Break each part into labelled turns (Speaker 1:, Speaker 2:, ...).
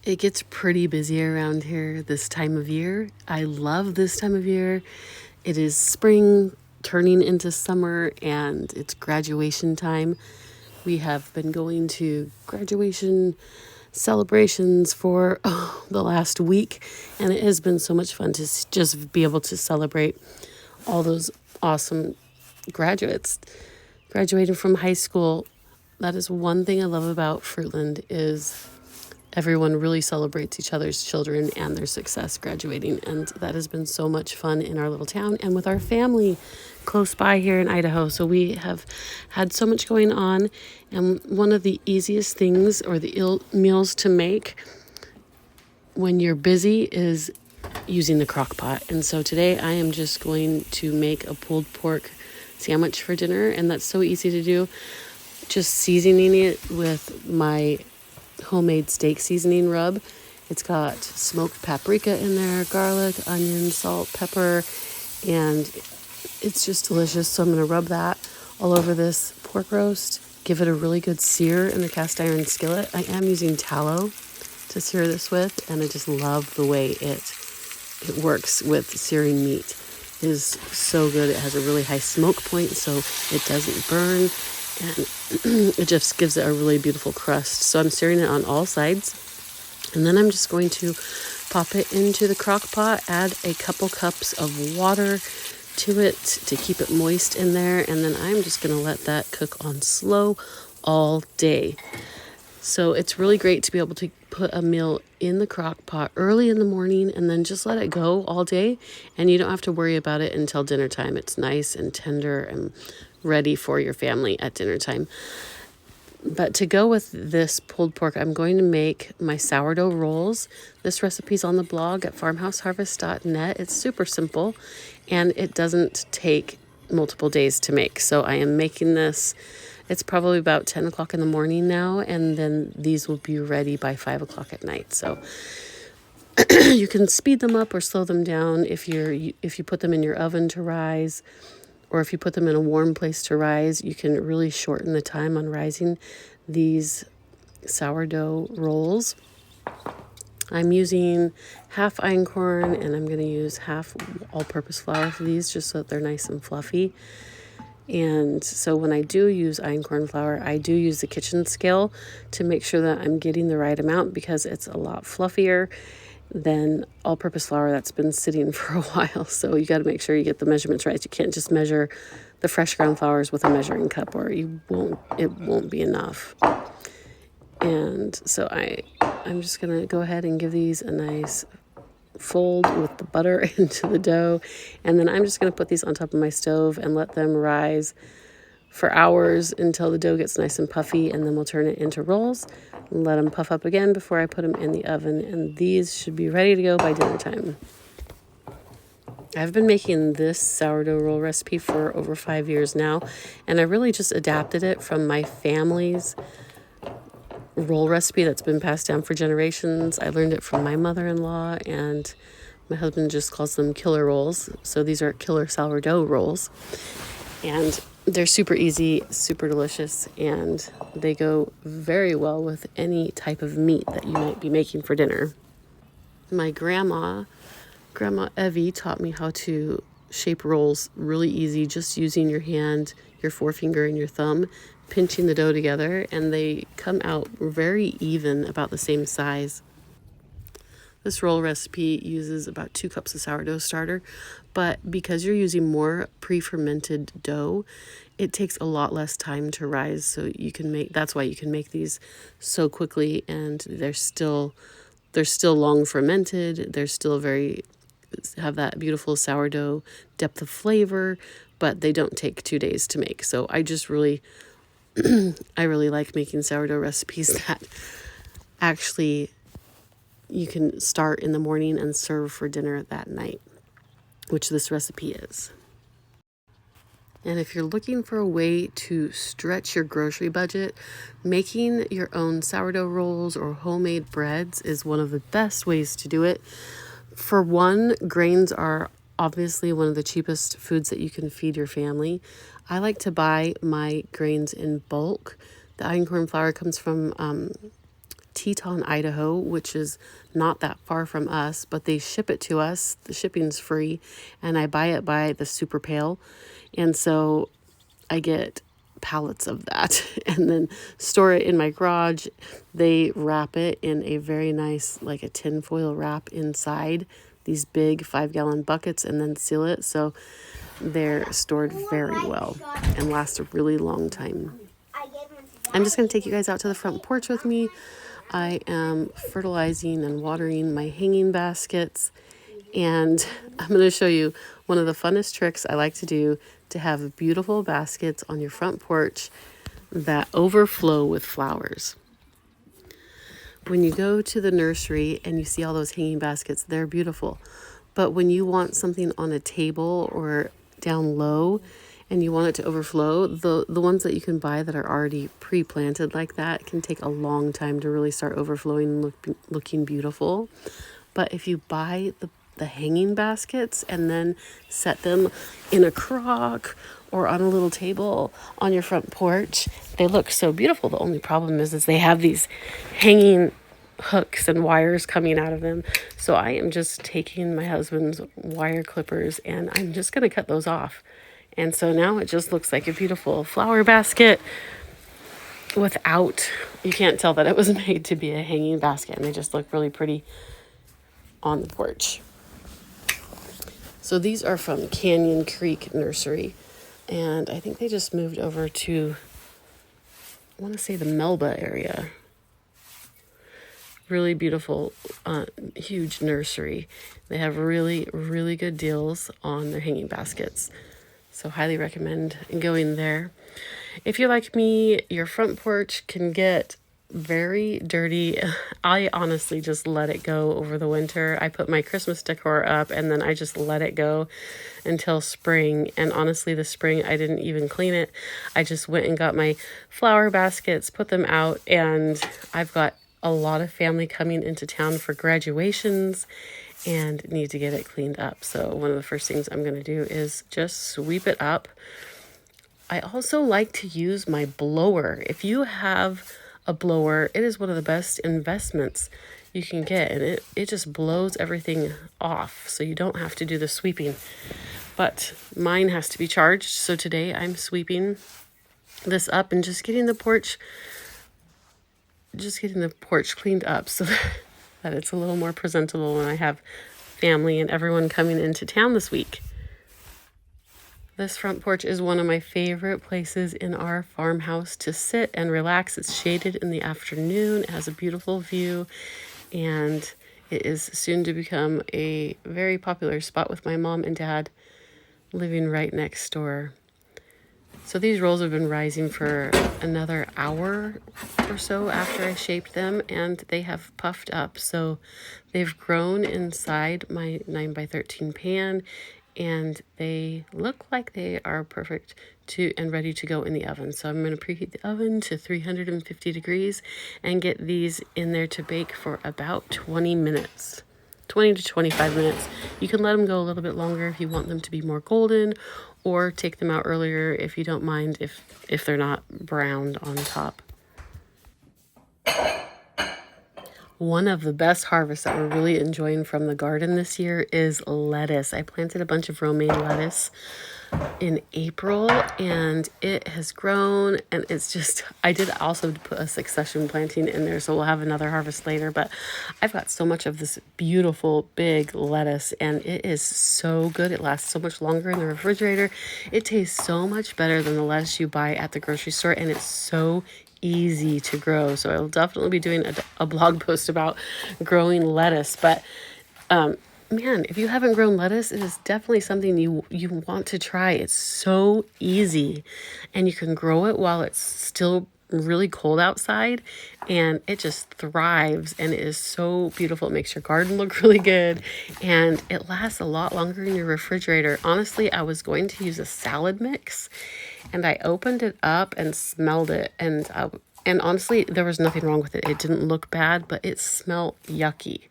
Speaker 1: It gets pretty busy around here this time of year. I love this time of year. It is spring turning into summer and it's graduation time. We have been going to graduation celebrations for the last week, and it has been so much fun to just be able to celebrate all those awesome graduates graduating from high school. That is one thing I love about Fruitland is everyone really celebrates each other's children and their success graduating. And that has been so much fun in our little town and with our family close by here in Idaho. So we have had so much going on. And one of the easiest things or the meals to make when you're busy is using the crock pot. And so today I am just going to make a pulled pork sandwich for dinner. And that's so easy to do. Just seasoning it with my homemade steak seasoning rub. It's got smoked paprika in there, garlic, onion, salt, pepper, and it's just delicious. So I'm going to rub that all over this pork roast, give it a really good sear in the cast iron skillet. I am using tallow to sear this with, and I just love the way it works with searing meat. It is so good. It has a really high smoke point, so it doesn't burn. And it just gives it a really beautiful crust. So I'm searing it on all sides. And then I'm just going to pop it into the crock pot, add a couple cups of water to it to keep it moist in there. And then I'm just going to let that cook on slow all day. So it's really great to be able to put a meal in the crock pot early in the morning and then just let it go all day. And you don't have to worry about it until dinner time. It's nice and tender and ready for your family at dinner time. But to go with this pulled pork, I'm going to make my sourdough rolls. This recipe's on the blog at farmhouseharvest.net. It's super simple and it doesn't take multiple days to make. So I am making this. It's probably about 10 o'clock in the morning now, and then these will be ready by 5 o'clock at night. So you can speed them up or slow them down if you put them in your oven to rise, or if you put them in a warm place to rise. You can really shorten the time on rising these sourdough rolls. I'm using half einkorn, and I'm going to use half all-purpose flour for these just so that they're nice and fluffy. And so when I do use einkorn flour, I do use the kitchen scale to make sure that I'm getting the right amount, because it's a lot fluffier than all-purpose flour that's been sitting for a while. So you got to make sure you get the measurements right. You can't just measure the fresh ground flours with a measuring cup, or it won't be enough. And so I'm just going to go ahead and give these a nice fold with the butter into the dough. And then I'm just going to put these on top of my stove and let them rise for hours until the dough gets nice and puffy, and then we'll turn it into rolls and let them puff up again before I put them in the oven. And these should be ready to go by dinner time. I've been making this sourdough roll recipe for over 5 years now, and I really just adapted it from my family's roll recipe that's been passed down for generations. I learned it from my mother-in-law, and my husband just calls them killer rolls. So these are killer sourdough rolls, and they're super easy, super delicious, and they go very well with any type of meat that you might be making for dinner. My grandma Evie, taught me how to shape rolls really easy, just using your hand, your forefinger, and your thumb, pinching the dough together, and they come out very even, about the same size. This roll recipe uses about 2 cups of sourdough starter, but because you're using more pre-fermented dough, it takes a lot less time to rise. So that's why you can make these so quickly, and they're still long fermented. They're still have that beautiful sourdough depth of flavor, but they don't take 2 days to make. So I really like making sourdough recipes that actually you can start in the morning and serve for dinner that night, which this recipe is. And if you're looking for a way to stretch your grocery budget, making your own sourdough rolls or homemade breads is one of the best ways to do it. For one, grains are obviously one of the cheapest foods that you can feed your family. I like to buy my grains in bulk. The einkorn flour comes from Teton, Idaho, which is not that far from us, but they ship it to us. The shipping's free, and I buy it by the super pail. And so I get pallets of that and then store it in my garage. They wrap it in a very nice, like a tin foil wrap inside these big 5-gallon buckets and then seal it. So they're stored very well and last a really long time. I'm just going to take you guys out to the front porch with me. I am fertilizing and watering my hanging baskets, and I'm going to show you one of the funnest tricks I like to do to have beautiful baskets on your front porch that overflow with flowers. When you go to the nursery and you see all those hanging baskets, they're beautiful. But when you want something on a table or down low and you want it to overflow, the ones that you can buy that are already pre-planted like that can take a long time to really start overflowing and looking beautiful. But if you buy the hanging baskets and then set them in a crock or on a little table on your front porch, they look so beautiful. The only problem is they have these hanging hooks and wires coming out of them. So I am just taking my husband's wire clippers and I'm just going to cut those off. And so now it just looks like a beautiful flower basket without, you can't tell that it was made to be a hanging basket, and they just look really pretty on the porch. So these are from Canyon Creek Nursery, and I think they just moved over to, I want to say the Melba area. Really beautiful, huge nursery. They have really, really good deals on their hanging baskets. So highly recommend going there. If you're like me, your front porch can get very dirty. I honestly just let it go over the winter. I put my Christmas decor up and then I just let it go until spring. And honestly, the spring, I didn't even clean it. I just went and got my flower baskets, put them out, and I've got a lot of family coming into town for graduations and need to get it cleaned up. So one of the first things I'm going to do is just sweep it up. I also like to use my blower. If you have a blower, it is one of the best investments you can get, and it just blows everything off, so you don't have to do the sweeping. But mine has to be charged, so today I'm sweeping this up and just getting the porch cleaned up so that it's a little more presentable when I have family and everyone coming into town this week. This front porch is one of my favorite places in our farmhouse to sit and relax. It's shaded in the afternoon. It has a beautiful view, and it is soon to become a very popular spot with my mom and dad living right next door. So these rolls have been rising for another hour or so after I shaped them, and they have puffed up. So they've grown inside my 9x13 pan, and they look like they are perfect and ready to go in the oven. So I'm going to preheat the oven to 350 degrees and get these in there to bake for about 20 minutes. 20 to 25 minutes. You can let them go a little bit longer if you want them to be more golden, or take them out earlier if you don't mind if they're not browned on top. One of the best harvests that we're really enjoying from the garden this year is lettuce. I planted a bunch of romaine lettuce in April, and it has grown, and it's just, I did also put a succession planting in there, so we'll have another harvest later, but I've got so much of this beautiful big lettuce, and it is so good. It lasts so much longer in the refrigerator. It tastes so much better than the lettuce you buy at the grocery store, and it's so easy to grow. So I'll definitely be doing a blog post about growing lettuce, but man, if you haven't grown lettuce, it is definitely something you want to try. It's so easy, and you can grow it while it's still really cold outside, and it just thrives, and it is so beautiful. It makes your garden look really good, and it lasts a lot longer in your refrigerator. Honestly, I was going to use a salad mix, and I opened it up and smelled it, and honestly, there was nothing wrong with it. It didn't look bad, but it smelled yucky.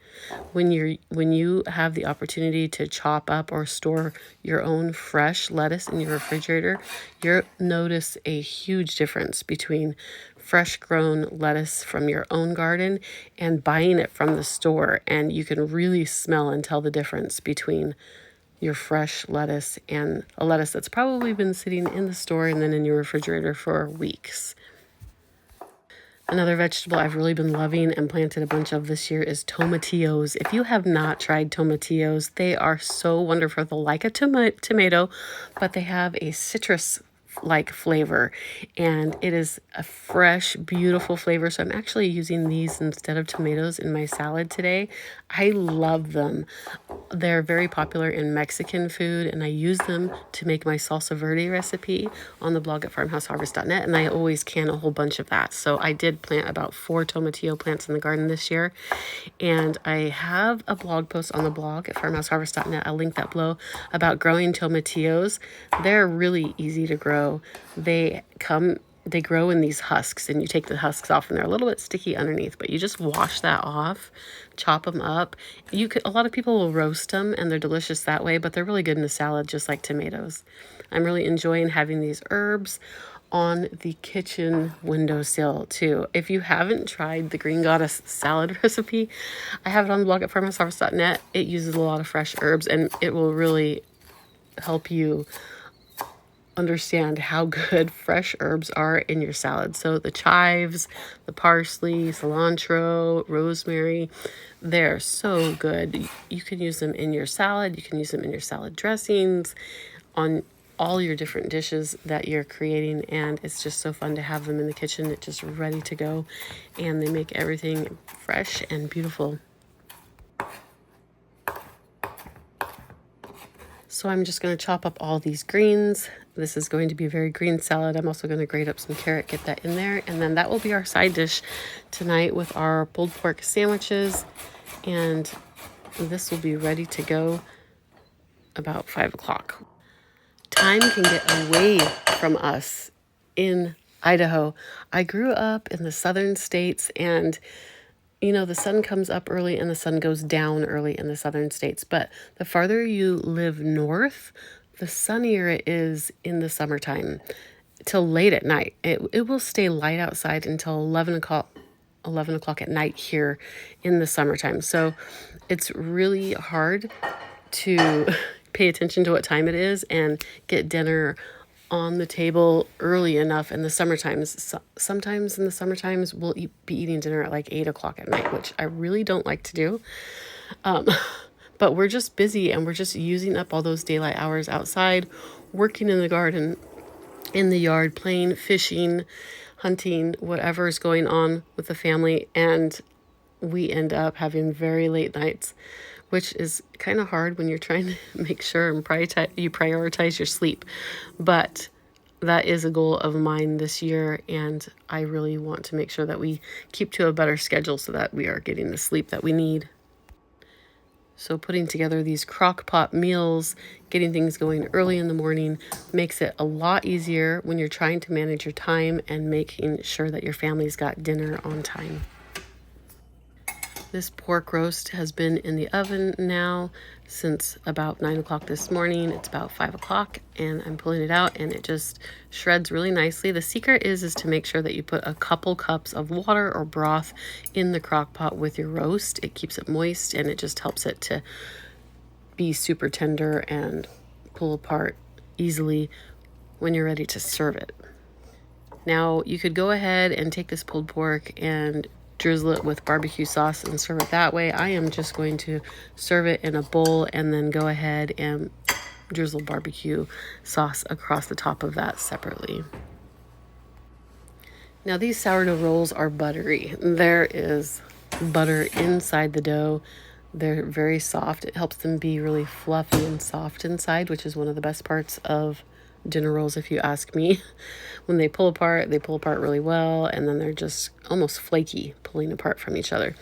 Speaker 1: When you have the opportunity to chop up or store your own fresh lettuce in your refrigerator, you'll notice a huge difference between fresh grown lettuce from your own garden and buying it from the store. And you can really smell and tell the difference between your fresh lettuce and a lettuce that's probably been sitting in the store and then in your refrigerator for weeks. Another vegetable I've really been loving and planted a bunch of this year is tomatillos. If you have not tried tomatillos, they are so wonderful. They're like a tomato, but they have a citrus like flavor, and it is a fresh, beautiful flavor. So I'm actually using these instead of tomatoes in my salad today. I love them. They're very popular in Mexican food, and I use them to make my salsa verde recipe on the blog at farmhouseharvest.net, and I always can a whole bunch of that. So I did plant about 4 tomatillo plants in the garden this year, and I have a blog post on the blog at farmhouseharvest.net. I'll link that below about growing tomatillos. They're really easy to grow. They grow in these husks, and you take the husks off and they're a little bit sticky underneath, but you just wash that off, chop them up. A lot of people will roast them and they're delicious that way, but they're really good in a salad just like tomatoes. I'm really enjoying having these herbs on the kitchen windowsill too. If you haven't tried the Green Goddess salad recipe, I have it on the blog at farmhouseharvest.net. It uses a lot of fresh herbs, and it will really help you understand how good fresh herbs are in your salad. So the chives, the parsley, cilantro, rosemary, they're so good. You can use them in your salad. You can use them in your salad dressings, on all your different dishes that you're creating, and it's just so fun to have them in the kitchen. It's just ready to go, and they make everything fresh and beautiful. So I'm just going to chop up all these greens. This is going to be a very green salad. I'm also going to grate up some carrot, get that in there. And then that will be our side dish tonight with our pulled pork sandwiches. And this will be ready to go about 5 o'clock. Time can get away from us in Idaho. I grew up in the southern states, and the sun comes up early and the sun goes down early in the southern states. But the farther you live north, the sunnier it is in the summertime till late at night. It will stay light outside until 11 o'clock at night here in the summertime. So it's really hard to pay attention to what time it is and get dinner on the table early enough in the summertimes. Sometimes in the summertimes we'll be eating dinner at like 8 o'clock at night, which I really don't like to do. But we're just busy, and we're just using up all those daylight hours outside, working in the garden, in the yard, playing, fishing, hunting, whatever is going on with the family. And we end up having very late nights, which is kind of hard when you're trying to make sure and prioritize your sleep. But that is a goal of mine this year, and I really want to make sure that we keep to a better schedule so that we are getting the sleep that we need. So putting together these crock pot meals, getting things going early in the morning, makes it a lot easier when you're trying to manage your time and making sure that your family's got dinner on time. This pork roast has been in the oven now since about 9 o'clock this morning. It's about 5 o'clock, and I'm pulling it out, and it just shreds really nicely. The secret is to make sure that you put a couple cups of water or broth in the crock pot with your roast. It keeps it moist, and it just helps it to be super tender and pull apart easily when you're ready to serve it. Now, you could go ahead and take this pulled pork and drizzle it with barbecue sauce and serve it that way. I am just going to serve it in a bowl and then go ahead and drizzle barbecue sauce across the top of that separately. Now, these sourdough rolls are buttery. There is butter inside the dough. They're very soft. It helps them be really fluffy and soft inside, which is one of the best parts of dinner rolls, if you ask me. When they pull apart really well, and then they're just almost flaky, pulling apart from each other.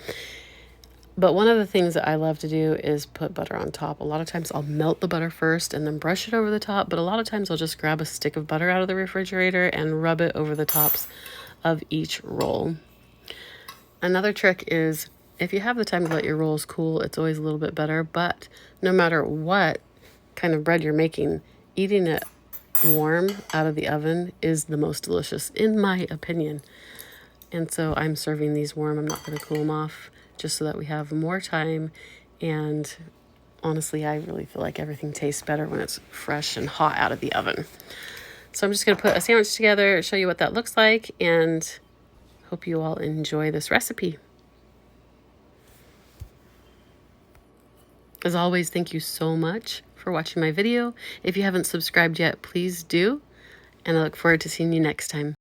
Speaker 1: But one of the things that I love to do is put butter on top. A lot of times I'll melt the butter first and then brush it over the top, but a lot of times I'll just grab a stick of butter out of the refrigerator and rub it over the tops of each roll. Another trick is, if you have the time to let your rolls cool, it's always a little bit better, but no matter what kind of bread you're making, eating it warm out of the oven is the most delicious, in my opinion. And so I'm serving these warm. I'm not going to cool them off, just so that we have more time. And honestly, I really feel like everything tastes better when it's fresh and hot out of the oven. So I'm just going to put a sandwich together, show you what that looks like, and hope you all enjoy this recipe. As always, thank you so much for watching my video. If you haven't subscribed yet, please do. And I look forward to seeing you next time.